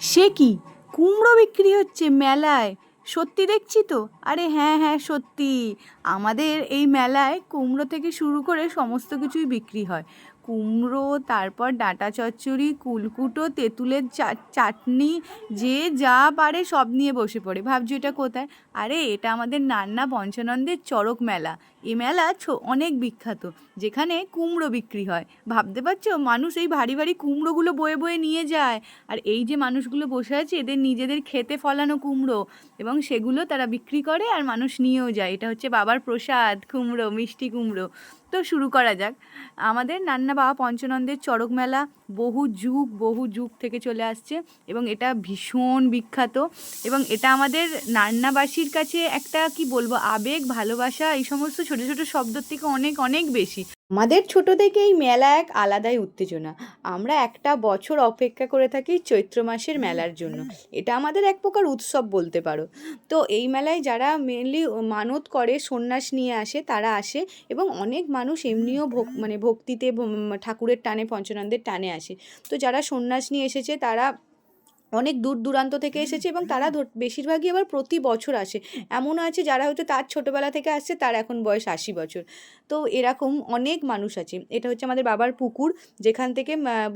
সে কি কুমড়ো বিক্রি হচ্ছে মেলায়? সত্যি দেখছি তো। আরে হ্যাঁ হ্যাঁ সত্যি, আমাদের এই মেলায় কুমড়ো থেকে শুরু করে সমস্ত কিছুই বিক্রি হয়। কুমড়ো, তারপর ডাঁটা চচ্চড়ি, কুলকুটো, তেঁতুলের চাটনি, যে যা পারে সব নিয়ে বসে পড়ে। ভাবছো এটা কোথায়? আরে এটা আমাদের নান্না পঞ্চানন্দের চড়ক মেলা। এ মেলা অনেক বিখ্যাত, যেখানে কুমড়ো বিক্রি হয়। ভাবতে পারছো, মানুষ এই ভারী ভারী কুমড়োগুলো বয়ে বয়ে নিয়ে যায়। আর এই যে মানুষগুলো বসে আছে, এদের নিজেদের খেতে ফলানো কুমড়ো, এবং সেগুলো তারা বিক্রি করে আর মানুষ নিয়েও যায়। এটা হচ্ছে বাবার প্রসাদ, কুমড়ো, মিষ্টি কুমড়ো। তো শুরু করা যাক। আমাদের নান্না বাবা পঞ্চানন্দের চড়ক মেলা বহু যুগ থেকে চলে আসছে, এবং এটা ভীষণ বিখ্যাত। এবং এটা আমাদের নান্নাবাসীর কাছে একটা কি বলবো, আবেগ, ভালোবাসা, এই সমস্ত ছোট ছোট শব্দের থেকে অনেক অনেক বেশি। আমাদের ছোট থেকে এই মেলা এক আলাদাই উত্তেজনা। আমরা একটা বছর অপেক্ষা করে থাকি চৈত্র মাসের মেলার জন্য। এটা আমাদের এক প্রকার উৎসব বলতে পারো। তো এই মেলায় যারা মেনলি মানত করে, সন্ন্যাস নিয়ে আসে, তারা আসে। এবং অনেক মানুষ এমনিও ভক্তিতে ঠাকুরের টানে, পঞ্চানন্দের টানে আসে। তো যারা সন্ন্যাস নিয়ে এসেছে তারা অনেক দূর দূরান্ত থেকে এসেছে, এবং তারা বেশিরভাগই আবার প্রতি বছর আসে। এমনও আছে যারা হয়তো তার ছোটোবেলা থেকে আসছে, তার এখন বয়স 80 বছর। তো এরকম অনেক মানুষ আছে। এটা হচ্ছে আমাদের বাবার পুকুর, যেখান থেকে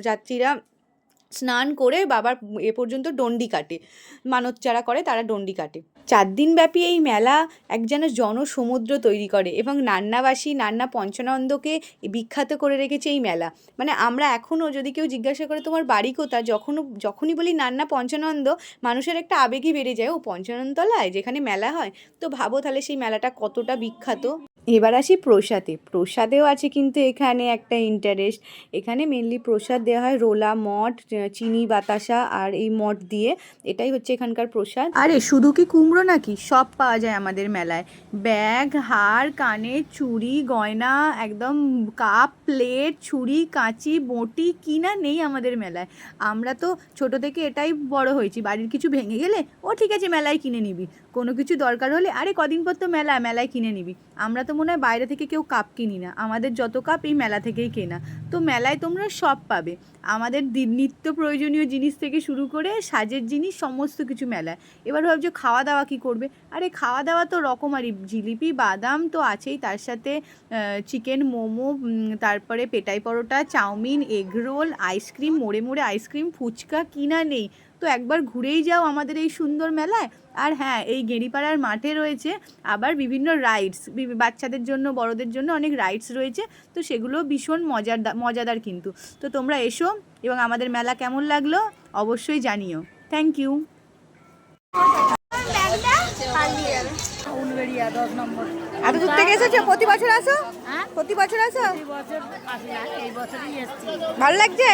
যাত্রীরা স্নান করে বাবার এ পর্যন্ত ডন্ডি কাটে। মানত যারা করে তারা ডন্ডি কাটে। 4 দিন ব্যাপী এই মেলা এক যেন জনসমুদ্র তৈরি করে, এবং নান্নাবাসী, নান্না পঞ্চানন্দকে বিখ্যাত করে রেখেছে এই মেলা। মানে আমরা এখনও যদি কেউ জিজ্ঞাসা করে তোমার বাড়ি কোথায়, যখনই বলি নান্না পঞ্চানন্দ, মানুষের একটা আবেগই বেড়ে যায়, ও পঞ্চাননতলায় যেখানে মেলা হয়। তো ভাবো তাহলে সেই মেলাটা কতটা বিখ্যাত। এবার আসি প্রসাদে। প্রসাদেও আছে কিন্তু এখানে একটা ইন্টারেস্ট। এখানে মেনলি প্রসাদ দেওয়া হয় রোলা মঠ, চিনি বাতাসা আর এই মঠ দিয়ে। এটাই হচ্ছে এখানকার প্রসাদ। আরে শুধু কি কুমড়ো নাকি, সব পাওয়া যায় আমাদের মেলায়। ব্যাগ, হার, কানের চুড়ি, গয়না, একদম কাপ, প্লেট, ছুরি, কাঁচি, বঁটি, কি না নেই আমাদের মেলায়। আমরা তো ছোট থেকে এটাই বড় হয়েছি, বাড়ির কিছু ভেঙে গেলে ও ঠিক আছে মেলায় কিনে নিবি, কোনো কিছু দরকার হলে আরে কদিন পর তো মেলায় কিনে নিবি। আমরা তো মনে হয় বাইরে থেকে কেউ কাপ কিনি না, আমাদের যত কাপ এই মেলা থেকেই কেনা। তো মেলায় তোমরা সব পাবে, আমাদের নিত্য প্রয়োজনীয় জিনিস থেকে শুরু করে সাজের জিনিস, সমস্ত কিছু মেলায়। এবার ভাবছো খাওয়া দাওয়া কী করবে? আরে খাওয়া দাওয়া তো রকমারি, জিলিপি, বাদাম তো আছেই, তার সাথে চিকেন, মোমো, তারপরে পেটাই পরোটা, চাউমিন, এগরোল, আইসক্রিম, মোড়ে মোড়ে আইসক্রিম, ফুচকা, কিনা নেই। তো একবার ঘুরেই যাও আমাদের এই সুন্দর মেলায়। আর হ্যাঁ, এই গেঁড়িপাড়ার মাঠে রয়েছে আবার বিভিন্ন রাইডস, বাচ্চাদের জন্য, বড়দের জন্য অনেক রাইডস রয়েছে। তো সেগুলো ভীষণ মজাদার কিন্তু। তো তোমরা এসো, এবং আমাদের মেলা কেমন লাগলো অবশ্যই জানিও। Thank you. এত দূর থেকে এসেছো? প্রতি বছর আসো? প্রতি বছর আসো? ভালো লাগছে?